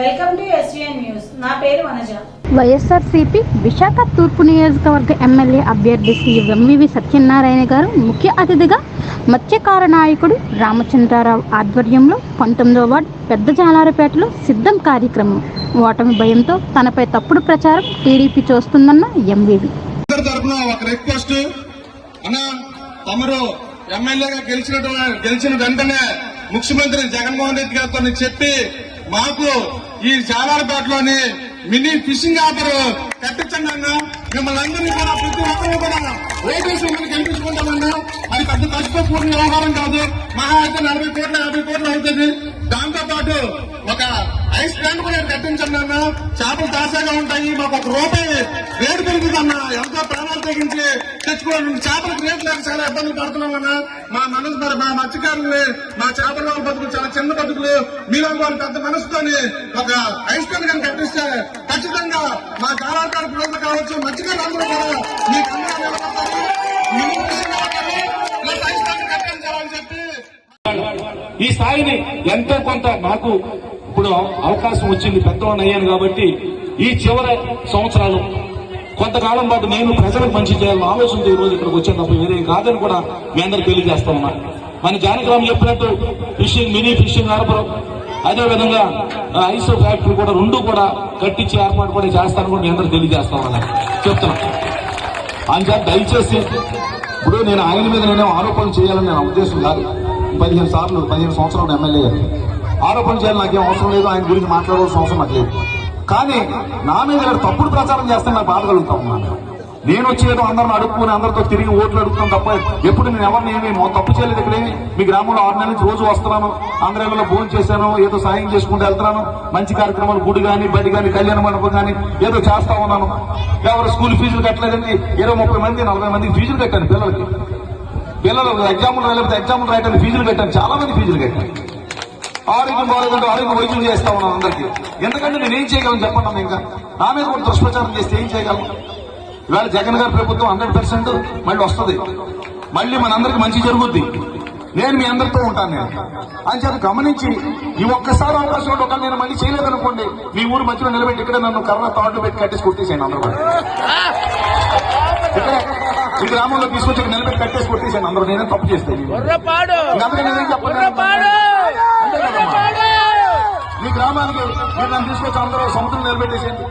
Welcome to SVN news. నా పేరు వనజ. వైఎస్ఆర్సీపీ విశాఖ తూర్పు నియోజకవర్గ ఎమ్మెల్యే అభ్యర్థి శ్రీ ఎంవివి సత్యనారాయణ గారు ముఖ్య అతిథిగా మత్స్యకార నాయకుడు రామచంద్రరావు ఆధ్వర్యంలో 19వ వార్డు పెద్ద జాలారపేటలో సిద్ధం కార్యక్రమం. ఓటమి భయంతో తనపై తప్పుడు ప్రచారం టీడీపీ చేస్తుందన్న ఎంవివి. తమరు ఎమ్మెల్యేగా గెలిచిన వెంటనే ముఖ్యమంత్రి జగన్మోహన్ రెడ్డి గారితో చెప్పి మాకు ఈ జాలారపేటలోని మినీ ఫిషింగ్ హార్బర్ కట్టించండి అన్నా. మిమ్మల్ని అందరినీ కూడా ప్రతి ఒక్కరూ కూడా ఓటేసి మిమ్మల్ని గెలిపించుకుంటామన్నా. అది పెద్ద కష్టపూర్ణ వ్యవహారం కాదు. మహా అయితే 40 కోట్లు 50 కోట్లు అవుతుంది. దాంతో పాటు ఒక ఐస్ ప్లాంట్ కూడా కట్టించండి అన్నా. చేపలు తాసాగా ఉంటాయి. మాకు 1 రూపాయి రేటు పెరుగుతుంది అన్నా. ఎంతో ప్రాణాలు తెగించి తెచ్చుకోవడం చేపలకు రేటు లేక చాలా ఇబ్బందులు పడుతున్నామన్నా. మా మత్స్యకారుల్ని మా చేపల బతుకులు చాలా చిన్న బతుకులు. మీలో వాళ్ళు పెద్ద మనసుతోని ఒక ఐస్ ప్లాంట్ కానీ కట్టిస్తే ఖచ్చితంగా మా జాలారపేట ప్రజలు కావచ్చు, మత్స్యకారులు అందరూ కూడా మీకు ఈ స్థాయిని ఎంతో కొంత నాకు ఇప్పుడు అవకాశం వచ్చింది, పెద్దవాడిని అయ్యాను కాబట్టి ఈ చివరి సంవత్సరాలు కొంతకాలం పాటు నేను ప్రజలకు మంచి చేయాలని ఆలోచనతో ఈ రోజు ఇక్కడికి వచ్చాను తప్ప వేరే కాదని కూడా మీ అందరికి తెలియజేస్తా ఉన్నా. మన జానకిరామ్ చెప్పినట్టు ఫిషింగ్ మినీ ఫిషింగ్ హార్బర్, అదేవిధంగా ఐస్ ఫ్యాక్టరీ కూడా 2 కూడా కట్టించి ఏర్పాటు కూడా చేస్తాను కూడా మీ అందరికి తెలియజేస్తామని చెప్తున్నా. అందుచేత దయచేసి ఇప్పుడు నేను ఆయన మీద నేనే ఆరోపణలు చేయాలని నేను ఉద్దేశం కాదు. 15 సంవత్సరాలు ఎమ్మెల్యే ఆరోపణ చేయాలి నాకేం అవసరం లేదు. ఆయన గురించి మాట్లాడాల్సిన అవసరం నాకు లేదు. కానీ నా మీద తప్పుడు ప్రచారం చేస్తే నాకు బాధ కలుగుతా ఉన్నాను. నేను వచ్చేదో అందరిని అడుక్కుని అందరితో తిరిగి ఓట్లు అడుగుతాను తప్ప ఎప్పుడు నేను ఎవరిని ఏమి తప్పు చేయలేదు. ఇక్కడేమి మీ గ్రామంలో 6 నెలల నుంచి రోజు వస్తున్నాను. ఆంధ్రాలో భోజనం చేశాను, ఏదో సాయం చేసుకుంటూ వెళ్తున్నాను. మంచి కార్యక్రమాలు గుడి కానీ బడి కానీ కళ్యాణ మండపం కానీ ఏదో చేస్తా ఉన్నాను. ఎవరు స్కూల్ ఫీజులు కట్టలేదని 20-30 మంది 40 మందికి ఫీజులు కట్టాను. పిల్లలు ఎగ్జాములు రాలేకపోతే ఎగ్జాములు రాయడానికి ఫీజులు కట్టాను. చాలా మంది ఫీజులు కట్టాను. ఆరోగ్యం బాగోదంటే ఆరోగ్యం వైద్యం చేస్తా ఉన్నాను అందరికీ. ఎందుకంటే నేను ఏం చేయగలను చెప్పండి. ఇంకా నా మీద కూడా దుష్ప్రచారం చేస్తే ఏం చేయగలను? ఇవాళ జగన్ గారి ప్రభుత్వం 100% మళ్ళీ వస్తుంది. మళ్ళీ మనందరికి మంచి జరుగుద్ది. నేను మీ అందరితో ఉంటాను. నేను అని చెప్పి గమనించి ఈ ఒక్కసారి అవకాశం ఉంటే ఒకవేళ నేను మళ్ళీ చేయలేదనుకోండి, మీ ఊరు మధ్యలో నిలబెట్టి ఇక్కడ నన్ను కరోనా తాళ్ళు పెట్టి కట్టేసి కొట్టేసాను. అందరూ కూడా ఇక్కడ ఈ గ్రామంలో తీసుకొచ్చి నిలబెట్టి కట్టేసి కొట్టేసాను. అందరూ నేనే తప్పు చేస్తాను. మీ గ్రామానికి మీరు నన్ను తీసుకొచ్చి అందరూ సముద్రం నిలబెట్టేసేయండి.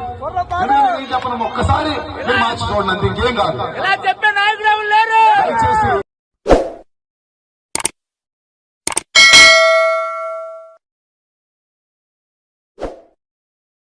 చెప్పను ఒక్కసారి మీరు మార్చి చూడండి, అంతే, ఇంకేం కాదు.